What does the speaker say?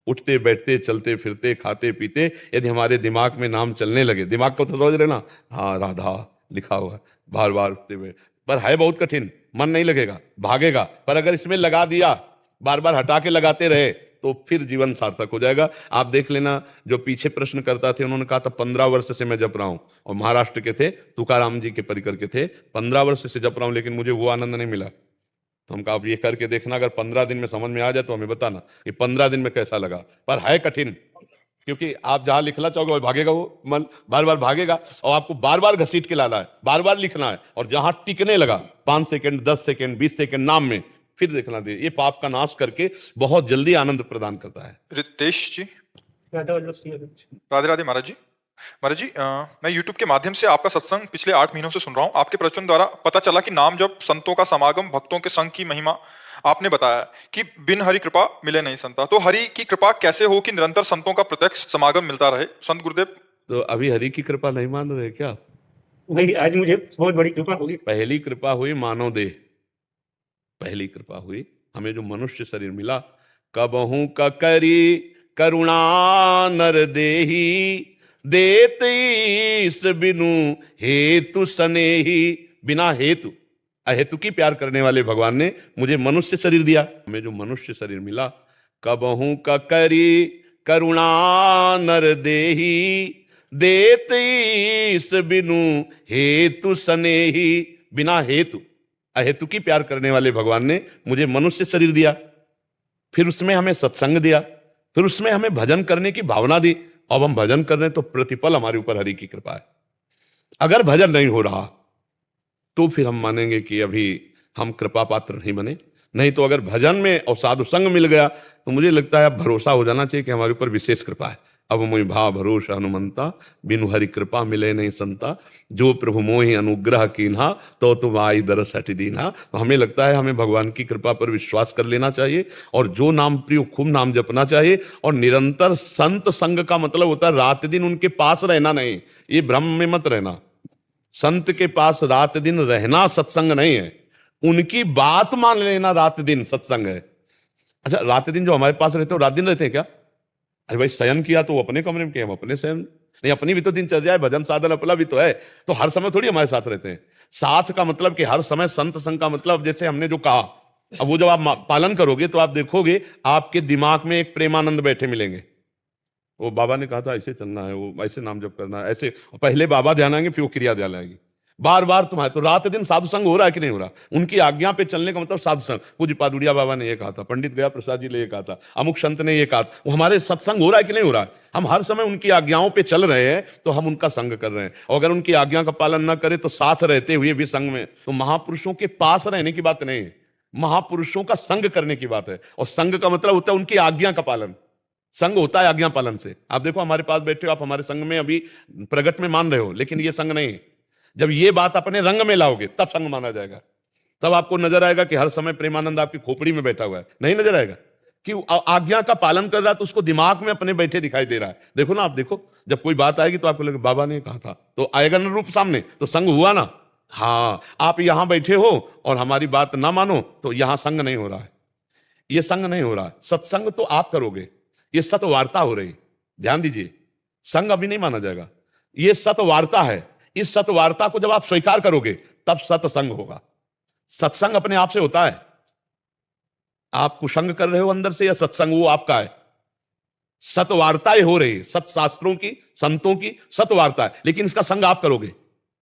उठते बैठते चलते फिरते खाते पीते यदि हमारे दिमाग में नाम चलने लगे, दिमाग को तो समझ रहे ना, हाँ राधा लिखा हुआ है, बार बार उठते हुए, पर है बहुत कठिन, मन नहीं लगेगा, भागेगा। पर अगर इसमें लगा दिया, बार बार हटा के लगाते रहे, तो फिर जीवन सार्थक हो जाएगा। आप देख लेना, जो पीछे प्रश्न करता थे उन्होंने कहा था 15 वर्ष से मैं जप रहा हूं, और महाराष्ट्र के थे, तुकाराम जी के परिकर के थे, 15 वर्ष से जप रहा हूं लेकिन मुझे वो आनंद नहीं मिला। तो हम कहा आप ये करके देखना, अगर 15 दिन में समझ में आ जाए तो हमें बताना कि 15 दिन में कैसा लगा। पर है कठिन, क्योंकि आप जहां लिखना चाहोगे भागेगा, वो मन बार बार भागेगा, और आपको बार बार घसीट के लाना है, बार बार लिखना है, और जहां टिकने लगा 5 सेकंड 10 सेकंड 20 सेकंड नाम में, फिर देखना दे, ये पाप का नाश करके बहुत जल्दी आनंद प्रदान करता है। रितेश जी, राधे राधे महाराज जी। महाराज जी, मैं YouTube के माध्यम से आपका सत्संग पिछले 8 महीनों से सुन रहा हूँ। आपके प्रवचन द्वारा पता चला कि नाम जप, संतों का समागम, भक्तों के संग की महिमा। आपने बताया कि बिन हरि कृपा मिले नहीं संता। तो हरि की कृपा कैसे हो कि निरंतर संतों का प्रत्यक्ष समागम मिलता रहे? संत गुरुदेव, तो अभी हरि की कृपा नहीं मान रहे क्या? नहीं, आज मुझे बहुत बड़ी कृपा हुई। पहली कृपा हुई मानव देह, पहली कृपा हुई हमें जो मनुष्य शरीर मिला। कबहू का करी करुणा नर देही, देत ईस बिनु हेतु सनेही। बिना हेतु, अहेतु की प्यार करने वाले भगवान ने मुझे मनुष्य शरीर दिया, हमें जो मनुष्य शरीर मिला। कबहू का करी करुणा नर देही, देत ईस बिनु हेतु सनेही। बिना हेतु, अहेतु की प्यार करने वाले भगवान ने मुझे मनुष्य शरीर दिया, फिर उसमें हमें सत्संग दिया, फिर उसमें हमें भजन करने की भावना दी। अब हम भजन कर रहे हैं तो प्रतिपल हमारे ऊपर हरि की कृपा है। अगर भजन नहीं हो रहा तो फिर हम मानेंगे कि अभी हम कृपा पात्र नहीं बने। नहीं तो अगर भजन में और साधु संग मिल गया तो मुझे लगता है अब भरोसा हो जाना चाहिए कि हमारे ऊपर विशेष कृपा है। अब मुझे भाव भरोसा हनुमंता, बिनु हरि कृपा मिले नहीं संता। जो प्रभु मोहि अनुग्रह कीन्हा, तो तुम आई दरस हटि दीन्हा। तो हमें लगता है हमें भगवान की कृपा पर विश्वास कर लेना चाहिए, और जो नाम प्रिय खूब नाम जपना चाहिए। और निरंतर संत संग का मतलब होता है रात दिन उनके पास रहना नहीं, ये भ्रम में मत रहना। संत के पास रात दिन रहना सत्संग नहीं है, उनकी बात मान लेना रात दिन सत्संग है। अच्छा, रात दिन जो हमारे पास रहते हो रात दिन रहते हैं क्या? अरे भाई, शयन किया तो वो अपने कमरे में किया, हम अपने शयन नहीं, अपनी भी तो दिनचर्या है, भजन साधन अपना भी तो है। तो हर समय थोड़ी हमारे साथ रहते हैं। साथ का मतलब कि हर समय संत संग का मतलब जैसे हमने जो कहा, अब वो जब आप पालन करोगे तो आप देखोगे आपके दिमाग में एक प्रेमानंद बैठे मिलेंगे। वो बाबा ने कहा था ऐसे चलना है, वो ऐसे नाम जप करना है, ऐसे पहले बाबा ध्यान आएंगे फिर वो क्रिया ध्यान आएगी, बार बार तुम्हारे। तो रात दिन साधु संग हो रहा है कि नहीं हो रहा? उनकी आज्ञा पे चलने का मतलब साधु संग। पूज्य पादुड़िया बाबा ने ये कहा था, पंडित गया प्रसाद जी ने ये कहा था, अमुक संत ने ये कहा। वो हमारे सत्संग हो रहा है कि नहीं हो रहा है? हम हर समय उनकी आज्ञाओं पे चल रहे हैं तो हम उनका संग कर रहे हैं। और अगर उनकी आज्ञा का पालन न करें तो साथ रहते हुए भी संग में, तो महापुरुषों के पास रहने की बात नहीं है, महापुरुषों का संग करने की बात है। और संग का मतलब होता है उनकी आज्ञा का पालन। संग होता है आज्ञा पालन से। आप देखो हमारे पास बैठे हो, आप हमारे संग में अभी प्रगट में मान रहे हो, लेकिन ये संग नहीं है। जब ये बात अपने रंग में लाओगे तब संग माना जाएगा। तब आपको नजर आएगा कि हर समय प्रेमानंद आपकी खोपड़ी में बैठा हुआ है, नहीं नजर आएगा कि आज्ञा का पालन कर रहा है, तो उसको दिमाग में अपने बैठे दिखाई दे रहा है। देखो ना, आप देखो जब कोई बात आएगी तो आपको लगेगा बाबा ने कहा था, तो आएगा ना रूप सामने, तो संग हुआ ना। हाँ, आप यहां बैठे हो और हमारी बात ना मानो तो यहां संग नहीं हो रहा है, ये संग नहीं हो रहा है। सत्संग तो आप करोगे, ये सतवार्ता हो रही, ध्यान दीजिए। संग अभी नहीं माना जाएगा, ये सतवार्ता है। इस सतवार्ता को जब आप स्वीकार करोगे तब सत्संग होगा। सत्संग अपने आप से होता है। आप कुसंग कर रहे हो अंदर से या सत्संग वो आपका है? सतवार्ताएं हो रही है, सत शास्त्रों की, संतों की सतवार्ता है, लेकिन इसका संग आप करोगे।